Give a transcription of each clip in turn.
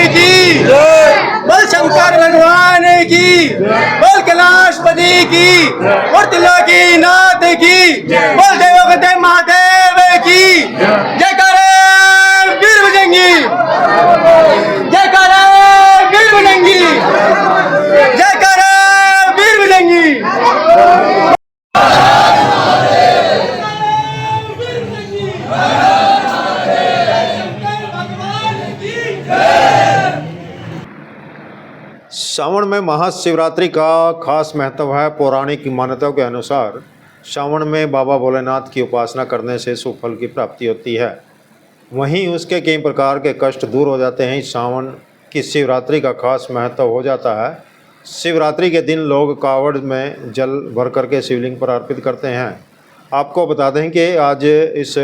की बल शंकर भगवान की बल कैलाशपति की और त्रिलोकीनाथ की बल देवों महादेव की जयकारे वीर बजरंगी, जयकारे वीर बजरंगी, जयकारे वीर बजरंगी। श्रावण में महाशिवरात्रि का खास महत्व है। पौराणिक मान्यताओं के अनुसार श्रावण में बाबा भोलेनाथ की उपासना करने से शुभ फल की प्राप्ति होती है। वहीं उसके कई प्रकार के कष्ट दूर हो जाते हैं। श्रावण की शिवरात्रि का खास महत्व हो जाता है। शिवरात्रि के दिन लोग कावड़ में जल भर करके शिवलिंग पर अर्पित करते हैं। आपको बता दें कि आज इस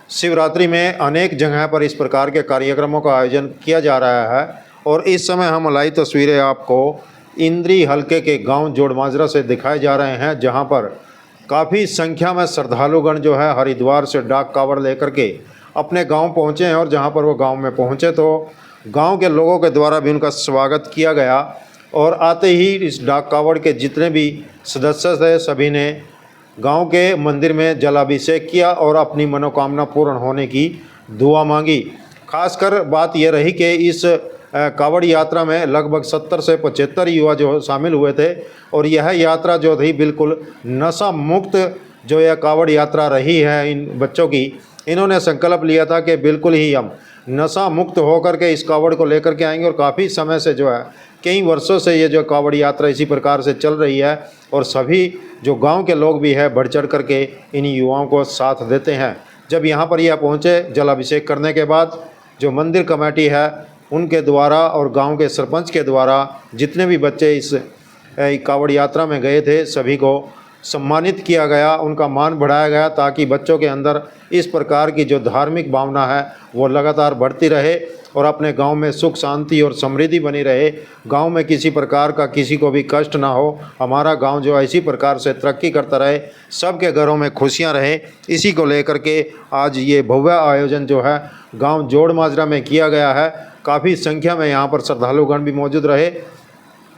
शिवरात्रि में अनेक जगह पर इस प्रकार के कार्यक्रमों का आयोजन किया जा रहा है। और इस समय हम लाइव तस्वीरें आपको इंद्री हलके के गांव जोड़माजरा से दिखाए जा रहे हैं, जहां पर काफ़ी संख्या में श्रद्धालुगण जो है हरिद्वार से डाक कावड़ लेकर के अपने गांव पहुंचे हैं। और जहां पर वो गांव में पहुंचे तो गांव के लोगों के द्वारा भी उनका स्वागत किया गया। और आते ही इस डाक कावड़ के जितने भी सदस्य थे सभी ने गाँव के मंदिर में जलाभिषेक किया और अपनी मनोकामना पूर्ण होने की दुआ मांगी। खासकर बात यह रही कि इस कावड़ यात्रा में लगभग 70 से 75 युवा जो शामिल हुए थे। और यह यात्रा जो थी बिल्कुल नशा मुक्त जो यह कावड़ यात्रा रही है इन बच्चों की। इन्होंने संकल्प लिया था कि बिल्कुल ही हम नशा मुक्त होकर के इस कावड़ को लेकर के आएंगे। और काफ़ी समय से जो है कई वर्षों से ये जो कावड़ यात्रा इसी प्रकार से चल रही है। और सभी जो गांव के लोग भी है बढ़ चढ़ करके इन युवाओं को साथ देते हैं। जब यहाँ पर यह पहुँचे जलाभिषेक करने के बाद जो मंदिर कमेटी है उनके द्वारा और गांव के सरपंच के द्वारा जितने भी बच्चे इस कावड़ यात्रा में गए थे सभी को सम्मानित किया गया, उनका मान बढ़ाया गया ताकि बच्चों के अंदर इस प्रकार की जो धार्मिक भावना है वो लगातार बढ़ती रहे और अपने गांव में सुख शांति और समृद्धि बनी रहे। गांव में किसी प्रकार का किसी को भी कष्ट ना हो, हमारा गांव जो है इसी प्रकार से तरक्की करता रहे, सबके घरों में खुशियां रहे। इसी को लेकर के आज ये भव्य आयोजन जो है गांव जोड़माजरा में किया गया है। काफ़ी संख्या में यहाँ पर श्रद्धालुगण भी मौजूद रहे।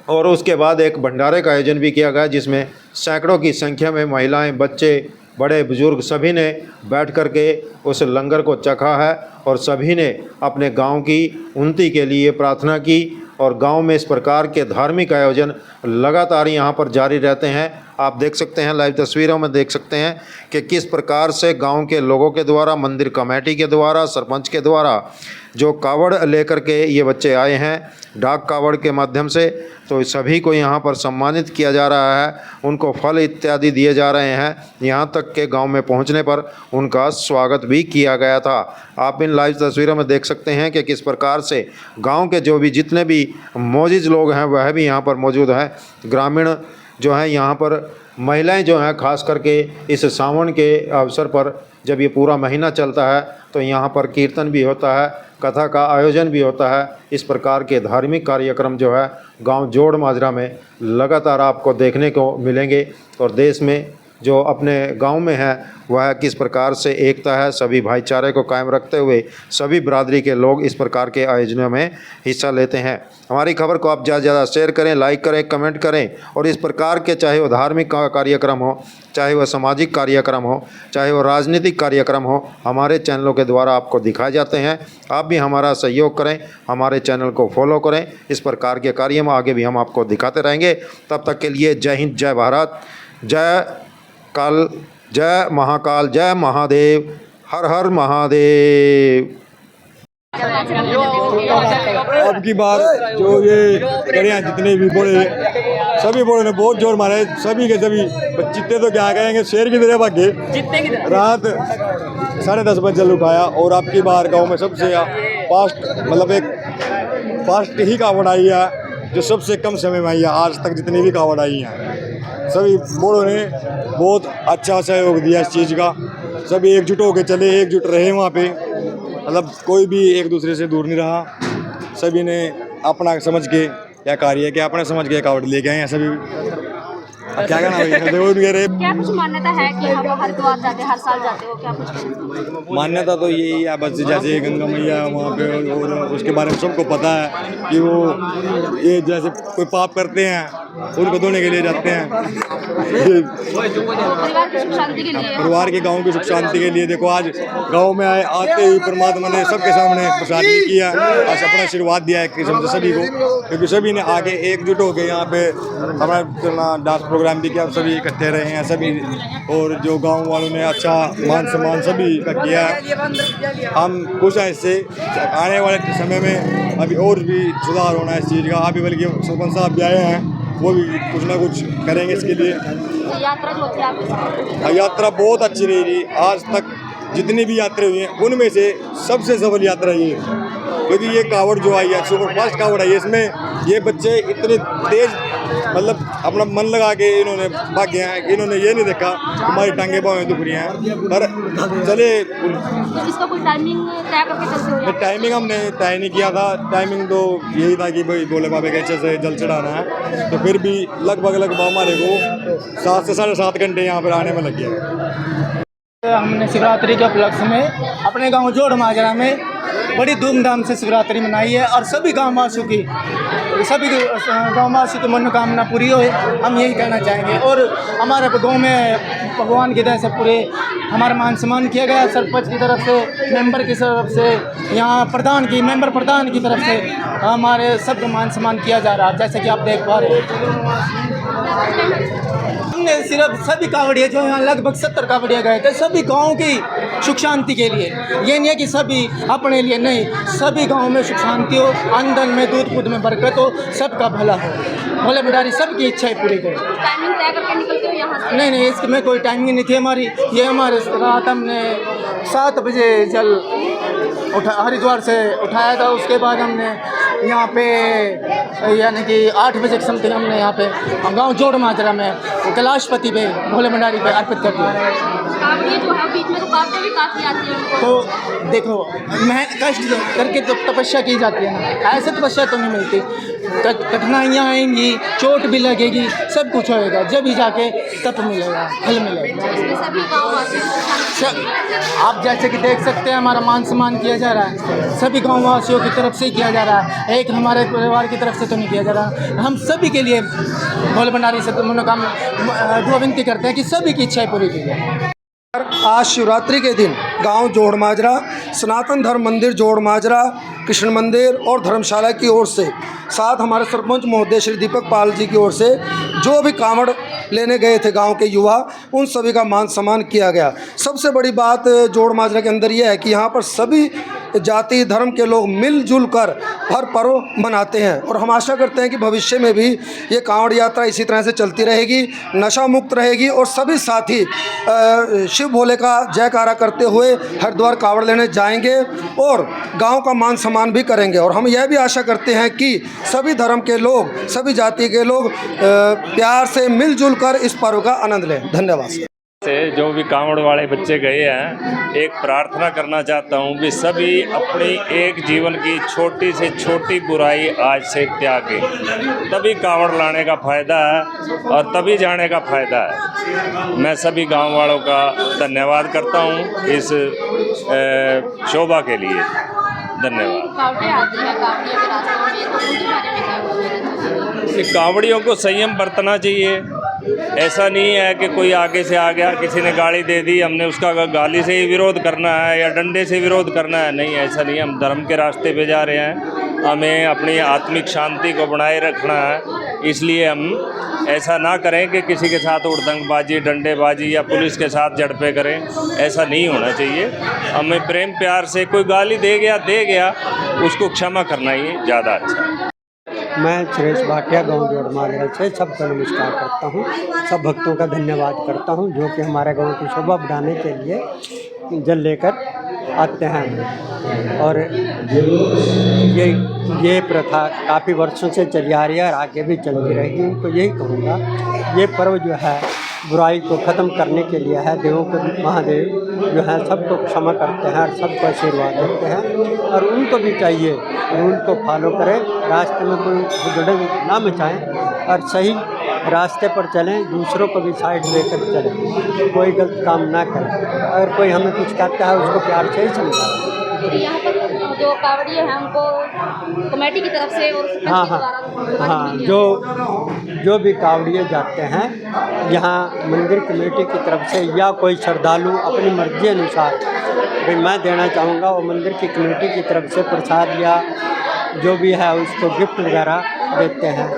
और उसके बाद एक भंडारे का आयोजन भी किया गया जिसमें सैकड़ों की संख्या में महिलाएं, बच्चे, बड़े बुजुर्ग सभी ने बैठ कर के उस लंगर को चखा है। और सभी ने अपने गांव की उन्नति के लिए प्रार्थना की। और गांव में इस प्रकार के धार्मिक आयोजन लगातार यहां पर जारी रहते हैं। आप देख सकते हैं, लाइव तस्वीरों में देख सकते हैं कि किस प्रकार से गांव के लोगों के द्वारा, मंदिर कमेटी के द्वारा, सरपंच के द्वारा जो कावड़ लेकर के ये बच्चे आए हैं डाक कावड़ के माध्यम से, तो सभी को यहाँ पर सम्मानित किया जा रहा है। उनको फल इत्यादि दिए जा रहे हैं। यहाँ तक के गांव में पहुँचने पर उनका स्वागत भी किया गया था। आप इन लाइव तस्वीरों में देख सकते हैं कि किस प्रकार से गांव के जो भी जितने भी मौजूद लोग हैं वह भी यहाँ पर मौजूद हैं। ग्रामीण जो हैं यहाँ पर महिलाएं जो हैं खास करके इस सावन के अवसर पर जब ये पूरा महीना चलता है तो यहाँ पर कीर्तन भी होता है, कथा का आयोजन भी होता है। इस प्रकार के धार्मिक कार्यक्रम जो है गांव जोड़माजरा में लगातार आपको देखने को मिलेंगे। और देश में जो अपने गांव में है वह किस प्रकार से एकता है, सभी भाईचारे को कायम रखते हुए सभी बिरादरी के लोग इस प्रकार के आयोजनों में हिस्सा लेते हैं। हमारी खबर को आप ज़्यादा से ज़्यादा शेयर करें, लाइक करें, कमेंट करें। और इस प्रकार के चाहे वो धार्मिक कार्यक्रम हो, चाहे वह सामाजिक कार्यक्रम हो, चाहे वो राजनीतिक कार्यक्रम हो, हमारे चैनलों के द्वारा आपको दिखाए जाते हैं। आप भी हमारा सहयोग करें, हमारे चैनल को फॉलो करें। इस प्रकार के कार्य में आगे भी हम आपको दिखाते रहेंगे। तब तक के लिए जय हिंद, जय भारत, जय काल, जय महाकाल, जय महादेव, हर हर महादेव। अब की बार जो ये कड़ियाँ जितने भी बोले सभी बोले ने बहुत जोर मारे, सभी के सभी जितने तो क्या कहेंगे शेर की तरह भागे। रात 10:30 बजे लुटाया। और अब की बार गाँव में सबसे फास्ट मतलब एक फास्ट ही कावड़ आई है जो सबसे कम समय में आई है। आज तक जितनी भी कावड़ आई हैं सभी बोड़ों ने बहुत अच्छा सहयोग दिया इस चीज़ का। सभी एकजुट होकर चले, एकजुट रहे वहाँ पे, मतलब कोई भी एक दूसरे से दूर नहीं रहा। सभी ने अपना समझ के क्या कार्य है कि अपना समझ के कावड़ लेके आए हैं सभी। क्या कहना भाई, देखो उनके रे क्या कुछ मान्यता है कि हम हरिद्वार जाते हर साल जाते हो, क्या कुछ कहना? मान्यता तो यही है बस, जैसे गंगा मैया वहाँ पे और उसके बारे में सबको पता है कि वो ये जैसे कोई पाप करते हैं उनको धोने के लिए जाते हैं। परिवार की सुख शांति के लिए परिवार के गांव की सुख शांति के लिए। देखो आज गांव में आते ही परमात्मा ने सबके सामने प्रसाद भी किया, आज अपना आशीर्वाद दिया है किस्म से सभी को, क्योंकि सभी ने आगे एकजुट होकर यहाँ पे हमारा डांस प्रोग्राम भी किया, सभी इकट्ठे रहे हैं सभी, और जो गांव वालों ने अच्छा मान सम्मान सभी का किया है। हम खुश हैं इससे। आने वाले समय में अभी और भी सुधार होना है इस चीज़ का। अभी बल्कि सरपंच साहब भी आए हैं, वो भी कुछ ना कुछ करेंगे इसके लिए। यात्रा जो थी आपकी यात्रा बहुत अच्छी रही। आज तक जितनी भी यात्रा हुई हैं उनमें से सबसे सफल यात्रा ये है, क्योंकि ये कावड़ जो आई है सुपर फास्ट कावड़ आई है, इसमें ये बच्चे इतने तेज मतलब अपना मन लगा के इन्होंने भागे हैं। इन्होंने ये नहीं देखा हमारी टांगे पाँव दुख रही हैं, पर चले। तो इसका कोई टाइमिंग तय करके चलते हो? टाइमिंग हमने तय नहीं किया था, टाइमिंग तो यही था कि भाई भोले बाबा के अच्छे से जल चढ़ाना है, तो फिर भी लगभग हमारे को 7 से 7.5 घंटे यहाँ पर आने में लग गया। हमने शिवरात्रि के उपलक्ष्य में अपने गांव जोड़ माजरा में बड़ी धूमधाम से शिवरात्रि मनाई है और सभी गाँववासियों की मनोकामना पूरी हो, हम यही कहना चाहेंगे। और हमारे गांव में भगवान की दया से पूरे हमारा मान सम्मान किया गया, सरपंच की तरफ से, मेंबर की तरफ से, यहाँ मेंबर प्रधान की तरफ से हमारे सबका मान सम्मान किया जा रहा है, जैसे कि आप देख पा रहे हैं। हमने सिर्फ सभी कावड़िया जो यहाँ लगभग 70 कावड़िया गए थे, सभी गाँव की सुख शांति के लिए। ये नहीं है कि सभी अपने लिए, नहीं, सभी गाँव में सुख शांति हो, आमदन में दूध पूध में बरकत हो, सबका भला हो, भोले भंडारी सबकी इच्छाएं पूरी करें। टाइमिंग तय करके निकलते हो यहाँ से? नहीं, इसमें कोई टाइमिंग नहीं थी हमारी। ये हमारे रात हमने 7 बजे जल हरिद्वार से उठाया था, उसके बाद हमने यहाँ पे यानी कि 8 बजे के समथिंग हमने यहाँ पे गांव जोड़ माजरा में कैलाशपति पे भोले भंडारी पे अर्पित कर दिया। कावड़िए जो है बीच में रुकावटें भी काफ़ी आती हैं। तो देखो, कष्ट करके तो तपस्या की जाती है ना, ऐसे तपस्या तो नहीं मिलती। कठिनाइयाँ आएंगी, चोट भी लगेगी, सब कुछ होएगा, जब भी जाके तप मिलेगा, फल मिलेगा। इसमें सभी गाँववासी आप जैसे कि देख सकते हैं हमारा मान सम्मान किया जा रहा है, सभी गाँववासियों की तरफ से किया जा रहा है, एक हमारे परिवार की तरफ से तो नहीं किया जा रहा। हम सभी के लिए भोले भंडारी से मनोकामना दुआ विनती करते हैं कि सभी की इच्छाएं पूरी की जाए। आज शिवरात्रि के दिन गांव जोड़ माजरा, सनातन धर्म मंदिर जोड़ माजरा, कृष्ण मंदिर और धर्मशाला की ओर से, साथ हमारे सरपंच महोदय श्री दीपक पाल जी की ओर से जो भी कांवड़ लेने गए थे गांव के युवा, उन सभी का मान सम्मान किया गया। सबसे बड़ी बात जोड़ माजरा के अंदर यह है कि यहाँ पर सभी जाति धर्म के लोग मिलजुल कर हर पर्व मनाते हैं, और हम आशा करते हैं कि भविष्य में भी ये कांवड़ यात्रा इसी तरह से चलती रहेगी, नशा मुक्त रहेगी, और सभी साथी शिव भोले का जयकारा करते हुए हरिद्वार कांवड़ लेने जाएंगे और गांव का मान सम्मान भी करेंगे। और हम यह भी आशा करते हैं कि सभी धर्म के लोग, सभी जाति के लोग प्यार से मिलजुल कर इस पर्व का आनंद लें। धन्यवाद। से जो भी कांवड़ वाले बच्चे गए हैं, एक प्रार्थना करना चाहता हूँ कि सभी अपनी एक जीवन की छोटी से छोटी बुराई आज से त्यागें, तभी कांवड़ लाने का फ़ायदा है और तभी जाने का फ़ायदा है। मैं सभी गांव वालों का धन्यवाद करता हूँ इस शोभा के लिए। धन्यवाद। रुकावटें आती हैं कावड़ियों के रास्ते में, तो उनके बारे में क्या बोलना? कांवड़ियों को संयम बरतना चाहिए। ऐसा नहीं है कि कोई आगे से आ गया, किसी ने गाली दे दी, हमने उसका गाली से ही विरोध करना है या डंडे से विरोध करना है। नहीं, ऐसा नहीं है। हम धर्म के रास्ते पे जा रहे हैं, हमें अपनी आत्मिक शांति को बनाए रखना है। इसलिए हम ऐसा ना करें कि किसी के साथ उड़दंगबाजी, डंडेबाजी या पुलिस के साथ झड़पें करें। ऐसा नहीं होना चाहिए। हमें प्रेम प्यार से, कोई गाली दे गया उसको क्षमा करना ही ज़्यादा अच्छा है। मैं सुरेश भाटिया गांव जोड़ माजरा से सबका नमस्कार करता हूं। सब भक्तों का धन्यवाद करता हूं जो कि हमारे गांव की शोभा बढ़ाने के लिए जल लेकर आते हैं। और ये प्रथा काफ़ी वर्षों से चली आ रही है और आगे भी चलती रहेगी। उनको यही कहूँगा, ये पर्व जो है बुराई को ख़त्म करने के लिए है। देवों के महादेव जो है सबको क्षमा करते हैं और सबको आशीर्वाद देते हैं, और उनको भी चाहिए उनको फॉलो करें, रास्ते में कोई हुजड़े ना मचाएं और सही रास्ते पर चलें, दूसरों को भी साइड लेकर चलें, कोई गलत काम ना करें। अगर कोई हमें कुछ कहता है उसको प्यार से ही समझाएं। तो यहाँ पर जो कावड़िए हैं उनको कमेटी की तरफ से और सरपंच हाँ के द्वारा हाँ, जो भी कावड़िए जाते हैं यहाँ मंदिर कमेटी की तरफ से, या कोई श्रद्धालु अपनी मर्जी अनुसार भाई मैं देना चाहूँगा, वो मंदिर की कमेटी की तरफ से प्रसाद या जो भी है उसको गिफ्ट वगैरह देते हैं।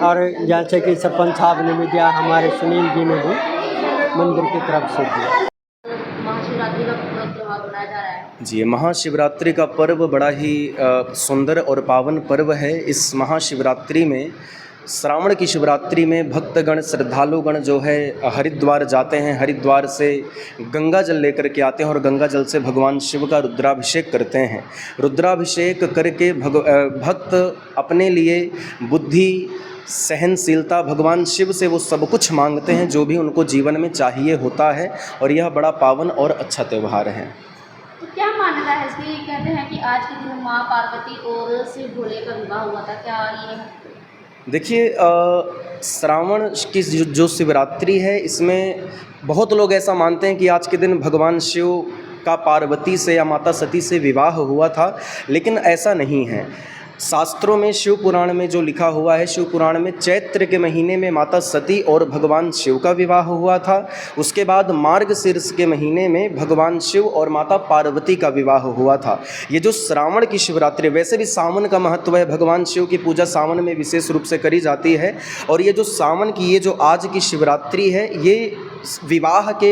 और जैसे कि सरपंच साहब ने भी दिया, हमारे सुनील जी ने भी मंदिर की तरफ से दिया। महाशिवरात्रि का त्यौहार मनाया जा रहा है। जी, महाशिवरात्रि का पर्व बड़ा ही सुंदर और पावन पर्व है। इस महाशिवरात्रि में, श्रावण की शिवरात्रि में भक्तगण श्रद्धालुगण जो है हरिद्वार जाते हैं, हरिद्वार से गंगा जल लेकर के आते हैं और गंगा जल से भगवान शिव का रुद्राभिषेक करते हैं। रुद्राभिषेक करके भक्त अपने लिए बुद्धि, सहनशीलता, भगवान शिव से वो सब कुछ मांगते हैं जो भी उनको जीवन में चाहिए होता है, और यह बड़ा पावन और अच्छा त्यौहार है। तो क्या मान्यता है इसकी? कहते हैं कि आज के दिन माँ पार्वती और शिव भोले का विवाह हुआ था, क्या ये? देखिए, श्रावण की जो शिवरात्रि है, इसमें बहुत लोग ऐसा मानते हैं कि आज के दिन भगवान शिव का पार्वती से या माता सती से विवाह हुआ था, लेकिन ऐसा नहीं है। शास्त्रों में, शिव पुराण में जो लिखा हुआ है, शिव पुराण में चैत्र के महीने में माता सती और भगवान शिव का विवाह हुआ था। उसके बाद मार्गशीर्ष के महीने में भगवान शिव और माता पार्वती का विवाह हुआ था। ये जो श्रावण की शिवरात्रि, वैसे भी सावन का महत्व है, भगवान शिव की पूजा सावन में विशेष रूप से करी जाती है। और ये जो सावन की, ये जो आज की शिवरात्रि है, ये विवाह के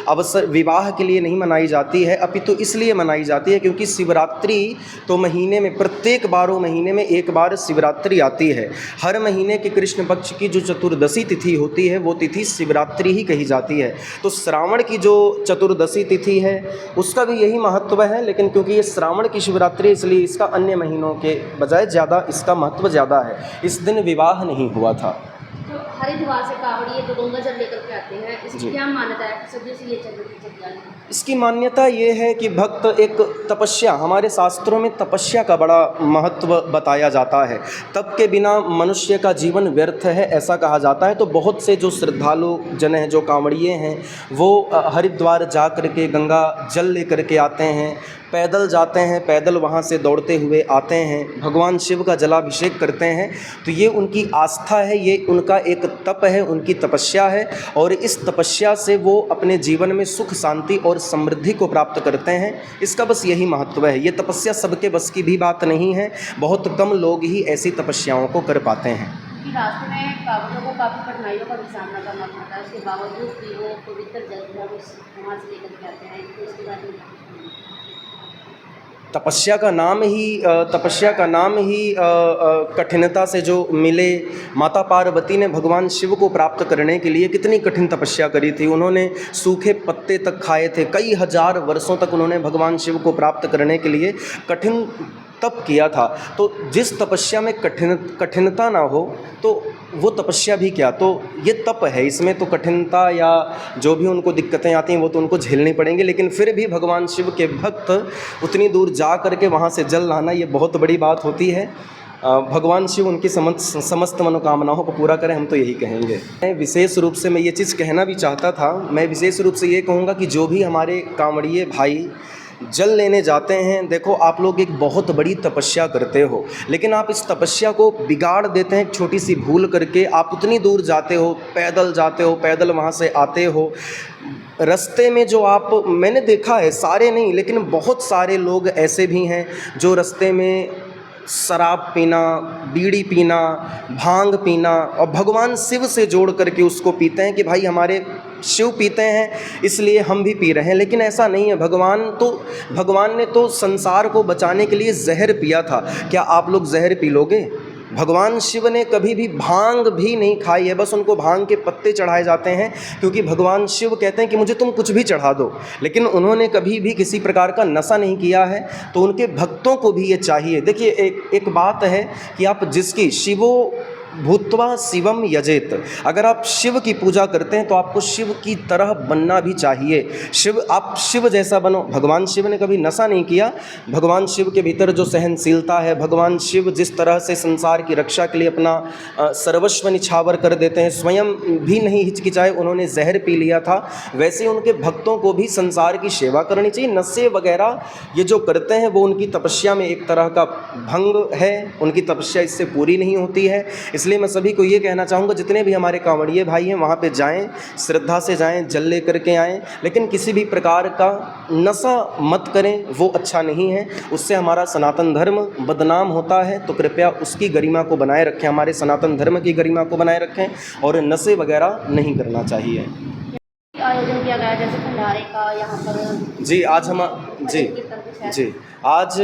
अवसर, विवाह के लिए नहीं मनाई जाती है, अपितु इसलिए मनाई जाती है क्योंकि शिवरात्रि तो महीने में, प्रत्येक 12 महीने में एक बार शिवरात्रि आती है। हर महीने के कृष्ण पक्ष की जो चतुर्दशी तिथि होती है, वो तिथि शिवरात्रि ही कही जाती है। तो श्रावण की जो चतुर्दशी तिथि है उसका भी यही महत्व है, लेकिन क्योंकि ये श्रावण की शिवरात्रि, इसलिए इसका अन्य महीनों के बजाय ज़्यादा इसका महत्व ज़्यादा है। इस दिन विवाह नहीं हुआ था। तो हरिद्वार से कावड़िए जो गंगा जल लेकर के आते हैं, इसकी क्या मान्यता है? सदियों से ये चल रही है। इसकी मान्यता ये है कि भक्त एक तपस्या, हमारे शास्त्रों में तपस्या का बड़ा महत्व बताया जाता है। तप के बिना मनुष्य का जीवन व्यर्थ है, ऐसा कहा जाता है। तो बहुत से जो श्रद्धालु जन हैं, जो कांवड़िए हैं, वो हरिद्वार जा कर के गंगा जल लेकर के आते हैं, पैदल जाते हैं, पैदल वहाँ से दौड़ते हुए आते हैं, भगवान शिव का जलाभिषेक करते हैं। तो ये उनकी आस्था है, ये उनका एक तप है, उनकी तपस्या है, और इस तपस्या से वो अपने जीवन में सुख, शांति और समृद्धि को प्राप्त करते हैं। इसका बस यही महत्व है। ये तपस्या सबके बस की भी बात नहीं है, बहुत कम लोग ही ऐसी तपस्याओं को कर पाते हैं। रास्ते में कावड़ियों को काफ़ी कठिनाइयों का भी सामना करना पड़ता है, उसके बावजूद भी वो पवित्र जल वहाँ से लेकर के आते हैं। तो इसके बारे में तपस्या का नाम ही कठिनता से जो मिले। माता पार्वती ने भगवान शिव को प्राप्त करने के लिए कितनी कठिन तपस्या करी थी। उन्होंने सूखे पत्ते तक खाए थे, कई हजार वर्षों तक उन्होंने भगवान शिव को प्राप्त करने के लिए कठिन तप किया था। तो जिस तपस्या में कठिनता ना हो तो वो तपस्या भी क्या, तो ये तप है। इसमें तो कठिनता या जो भी उनको दिक्कतें आती हैं वो तो उनको झेलनी पड़ेंगी, लेकिन फिर भी भगवान शिव के भक्त उतनी दूर जा कर के वहाँ से जल लाना, ये बहुत बड़ी बात होती है। भगवान शिव उनकी समस्त मनोकामनाओं को पूरा करें, हम तो यही कहेंगे। मैं विशेष रूप से ये चीज़ कहना भी चाहता था, मैं विशेष रूप से ये कहूँगा कि जो भी हमारे कांवड़िए भाई जल लेने जाते हैं, देखो आप लोग एक बहुत बड़ी तपस्या करते हो, लेकिन आप इस तपस्या को बिगाड़ देते हैं एक छोटी सी भूल करके। आप उतनी दूर जाते हो, पैदल जाते हो, पैदल वहाँ से आते हो, रास्ते में जो आप, मैंने देखा है, सारे नहीं लेकिन बहुत सारे लोग ऐसे भी हैं जो रास्ते में शराब पीना, बीड़ी पीना, भांग पीना और भगवान शिव से जोड़ करके उसको पीते हैं कि भाई हमारे शिव पीते हैं इसलिए हम भी पी रहे हैं। लेकिन ऐसा नहीं है। भगवान ने तो संसार को बचाने के लिए जहर पिया था। क्या आप लोग जहर पी लोगे? भगवान शिव ने कभी भी भांग भी नहीं खाई है, बस उनको भांग के पत्ते चढ़ाए जाते हैं, क्योंकि भगवान शिव कहते हैं कि मुझे तुम कुछ भी चढ़ा दो, लेकिन उन्होंने कभी भी किसी प्रकार का नशा नहीं किया है। तो उनके भक्तों को भी ये चाहिए। देखिए एक बात है कि आप जिसकी शिवो भूत्वा शिवम यजेत। अगर आप शिव की पूजा करते हैं तो आपको शिव की तरह बनना भी चाहिए। आप शिव जैसा बनो। भगवान शिव ने कभी नशा नहीं किया। भगवान शिव के भीतर जो सहनशीलता है, भगवान शिव जिस तरह से संसार की रक्षा के लिए अपना सर्वस्व निछावर कर देते हैं, स्वयं भी नहीं हिचकिचाए, उन्होंने जहर पी लिया था, वैसे उनके भक्तों को भी संसार की सेवा करनी चाहिए। नशे वगैरह ये जो करते हैं वो उनकी तपस्या में एक तरह का भंग है, उनकी तपस्या इससे पूरी नहीं होती है। इसलिए मैं सभी को ये कहना चाहूँगा, जितने भी हमारे कांवड़िए भाई हैं वहाँ पे जाएं, श्रद्धा से जाएं, जल ले करके आएँ, लेकिन किसी भी प्रकार का नशा मत करें, वो अच्छा नहीं है। उससे हमारा सनातन धर्म बदनाम होता है। तो कृपया उसकी गरिमा को बनाए रखें, हमारे सनातन धर्म की गरिमा को बनाए रखें और नशे वगैरह नहीं करना चाहिए। आयोजन किया गया जैसे भंडारे का यहाँ पर। जी आज हम जी आज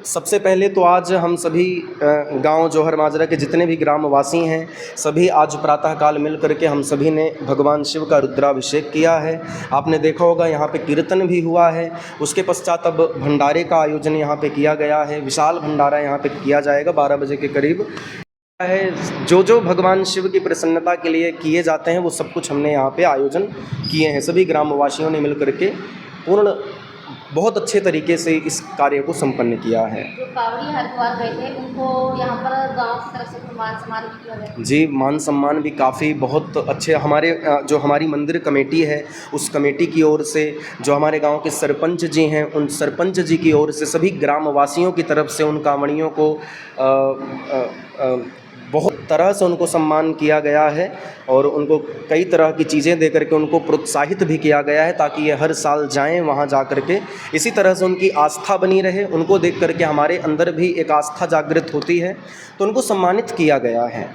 सबसे पहले तो आज हम सभी गांव जौहर माजरा के जितने भी ग्रामवासी हैं, सभी आज प्रातःकाल मिल करके हम सभी ने भगवान शिव का रुद्राभिषेक किया है। आपने देखा होगा यहाँ पे कीर्तन भी हुआ है। उसके पश्चात अब भंडारे का आयोजन यहाँ पे किया गया है। विशाल भंडारा यहाँ पे किया जाएगा 12 बजे के करीब है। जो भगवान शिव की प्रसन्नता के लिए किए जाते हैं वो सब कुछ हमने यहाँ पे आयोजन किए हैं। सभी ग्रामवासियों ने मिल करके पूर्ण बहुत अच्छे तरीके से इस कार्य को संपन्न किया है। जो कांवड़ी हरिद्वार गए थे उनको यहाँ पर गांव की तरफ से मान सम्मान भी किया गया। जी मान सम्मान भी काफ़ी बहुत अच्छे हमारे जो हमारी मंदिर कमेटी है उस कमेटी की ओर से, जो हमारे गांव के सरपंच जी हैं उन सरपंच जी की ओर से, सभी ग्रामवासियों की तरफ से उन कांवड़ियों को बहुत तरह से उनको सम्मान किया गया है और उनको कई तरह की चीज़ें दे करके उनको प्रोत्साहित भी किया गया है, ताकि ये हर साल जाएं वहाँ जा करके। इसी तरह से उनकी आस्था बनी रहे। उनको देख करके हमारे अंदर भी एक आस्था जागृत होती है, तो उनको सम्मानित किया गया है।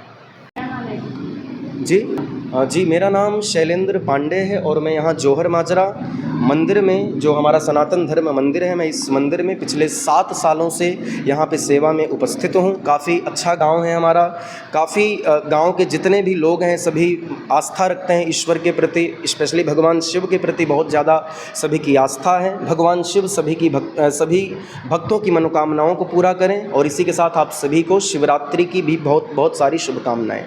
जी मेरा नाम शैलेंद्र पांडे है और मैं यहाँ जौहर माजरा मंदिर में, जो हमारा सनातन धर्म मंदिर है, मैं इस मंदिर में पिछले 7 सालों से यहाँ पे सेवा में उपस्थित हूँ। काफ़ी अच्छा गांव है हमारा। काफ़ी गांव के जितने भी लोग हैं सभी आस्था रखते हैं ईश्वर के प्रति, स्पेशली भगवान शिव के प्रति बहुत ज़्यादा सभी की आस्था है। भगवान शिव सभी भक्तों की मनोकामनाओं को पूरा करें। और इसी के साथ आप सभी को शिवरात्रि की भी बहुत बहुत सारी शुभकामनाएँ।